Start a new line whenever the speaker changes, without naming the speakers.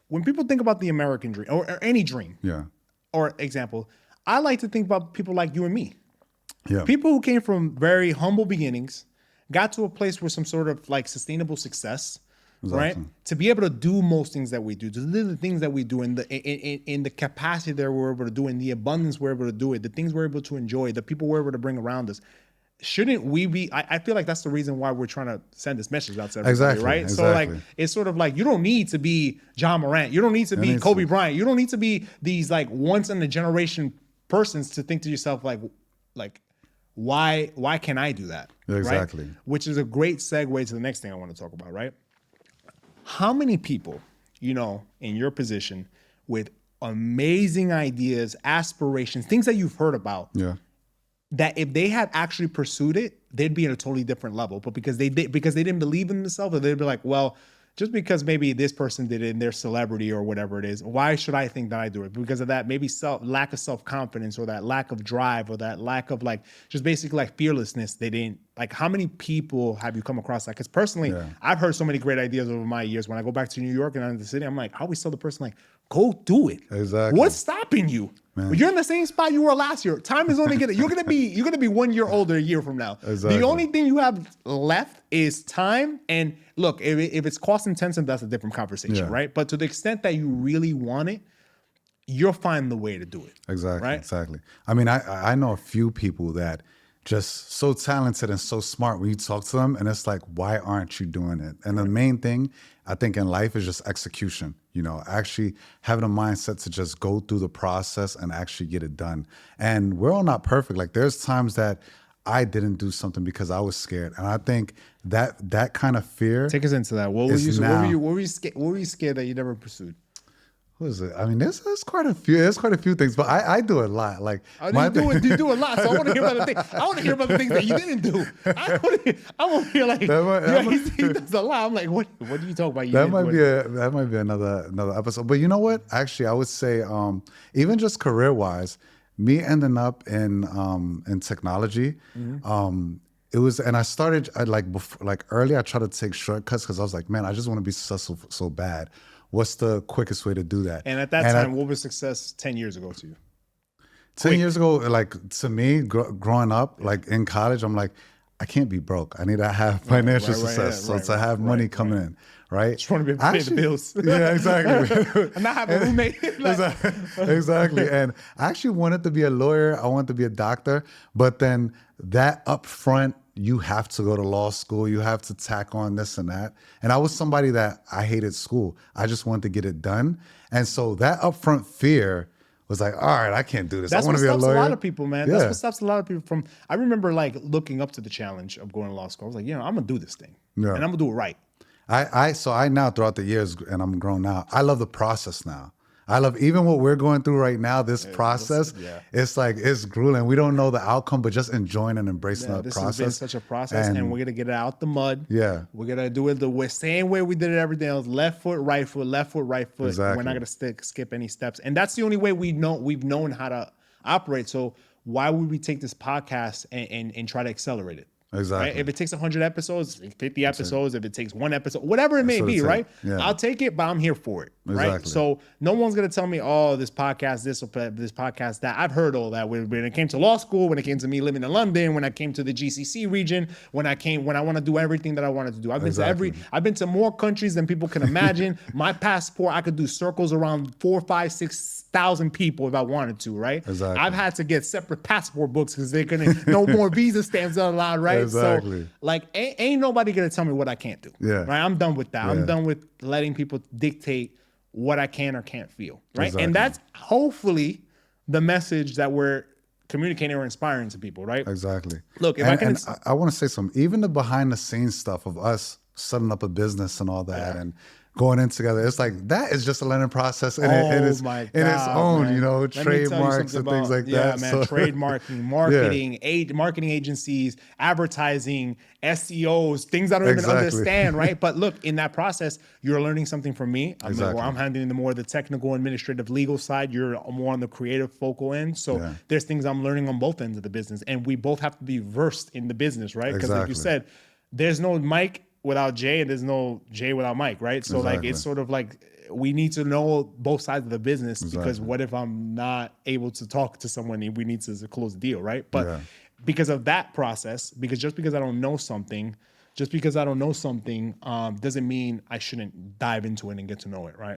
when people think about the American dream or any dream, or example, I like to think about people like you and me.
Yeah.
People who came from very humble beginnings, got to a place where some sort of like sustainable success, right? To be able to do most things that we do, to do the things that we do in the capacity that we're able to do, in the abundance we're able to do it, the things we're able to enjoy, the people we're able to bring around us. Shouldn't we be, I feel like that's the reason why we're trying to send this message out to everybody, right?
Exactly.
So like, it's sort of like, you don't need to be John Morant. You don't need to be Kobe Bryant. You don't need to be these like once in a generation persons to think to yourself like, why can't I do that?
Exactly.
Right? Which is a great segue to the next thing I want to talk about, right? How many people, you know, in your position with amazing ideas, aspirations, things that you've heard about, that if they had actually pursued it, they'd be at a totally different level. But because they didn't believe in themselves, or they'd be like, well, just because maybe this person did it and they're celebrity or whatever it is, why should I think that I do it? Because of that maybe lack of self-confidence, or that lack of drive, or that lack of like just basically like fearlessness. They didn't like. How many people have you come across that? Because personally, I've heard so many great ideas over my years. When I go back to New York and I'm in the city, I'm like, I always tell the person like, go do it.
Exactly.
What's stopping you? You're in the same spot you were last year. Time is only you're gonna be 1 year older a year from now.
Exactly.
The only thing you have left is time. And look, if it's cost intensive, that's a different conversation, right? But to the extent that you really want it, you'll find the way to do it.
Exactly.
Right?
Exactly. I mean, I know a few people that just so talented and so smart when you talk to them, and it's like, why aren't you doing it? And the main thing I think in life is just execution. You know, actually having a mindset to just go through the process and actually get it done. And we're all not perfect. Like there's times that I didn't do something because I was scared. And I think that kind of fear.
Take us into that. What were you scared that you never pursued?
What is it? I mean, there's quite a few. There's quite a few things, but I do a lot. Like
you do a lot. So I want to hear about the things. I want to hear about the things that you didn't do. I want to hear like he does a lot. I'm like, what do you talk about?
That might be another episode. But you know what? Actually, I would say even just career wise, me ending up in technology. It was, and I started early. I tried to take shortcuts because I was like, man, I just want to be successful so bad. What's the quickest way to do that?
And at that time, what was success 10 years ago to you?
10 years ago, like to me, growing up, like in college, I'm like, I can't be broke. I need to have financial success. To have money coming in, right?
Just want to be able to pay the bills.
Yeah, exactly.
I'm not having a roommate.
Exactly. And I actually wanted to be a lawyer. I wanted to be a doctor. But then that upfront, you have to go to law school. You have to tack on this and that. And I was somebody that I hated school. I just wanted to get it done. And so that upfront fear was like, all right, I can't do this.
That's
I want to be a lawyer.
That's what stops a lot of people, man. That's what stops a lot of people from. I remember like looking up to the challenge of going to law school. I was like, I'm gonna do this thing, and I'm gonna do it right.
So I now throughout the years, and I'm grown now, I love the process now. I love even what we're going through right now, this process, it's like, it's grueling. We don't know the outcome, but just enjoying and embracing the process.
This has been such a process, and we're going to get it out the mud.
Yeah.
We're going to do it the same way we did it everything else. Left foot, right foot, left foot, right foot.
Exactly.
We're not going to skip any steps. And that's the only way we've known how to operate. So why would we take this podcast and try to accelerate it?
Exactly.
Right? If it takes 100 episodes, 50 episodes, if it takes one episode, whatever it may be, right?
Yeah.
I'll take it, but I'm here for it, right?
Exactly.
So no one's going to tell me, oh, this podcast, this podcast, that. I've heard all that. When it came to law school, when it came to me living in London, when I came to the GCC region, when I want to do everything that I wanted to do. I've been to more countries than people can imagine. My passport, I could do circles around 4, 5, 6,000 people if I wanted to, right?
Exactly.
I've had to get separate passport books because they're going to, no more visa stamps are allowed, right?
Exactly.
So, like, ain't nobody gonna tell me what I can't do.
Yeah.
Right. I'm done with that.
Yeah.
I'm done with letting people dictate what I can or can't feel. Right.
Exactly.
And that's hopefully the message that we're communicating or inspiring to people. Right.
Exactly.
Look,
I want to say something. Even the behind the scenes stuff of us setting up a business and all that, and going in together, it's like that is just a learning process in its own,
man.
trademarks and things like that.
Yeah, man, trademarking, marketing agencies, advertising, SEOs, things I don't even understand, right? But look, in that process, you're learning something from me. I'm handling the more the technical, administrative, legal side. You're more on the creative, focal end. So there's things I'm learning on both ends of the business, and we both have to be versed in the business, right? Because like you said, there's no Mike without Jay, and there's no Jay without Mike, right? So like it's sort of like we need to know both sides of the business because
Exactly.
what if I'm not able to talk to someone and we need to close the deal, right? But
Yeah.
because of that process, because just because I don't know something, doesn't mean I shouldn't dive into it and get to know it, right?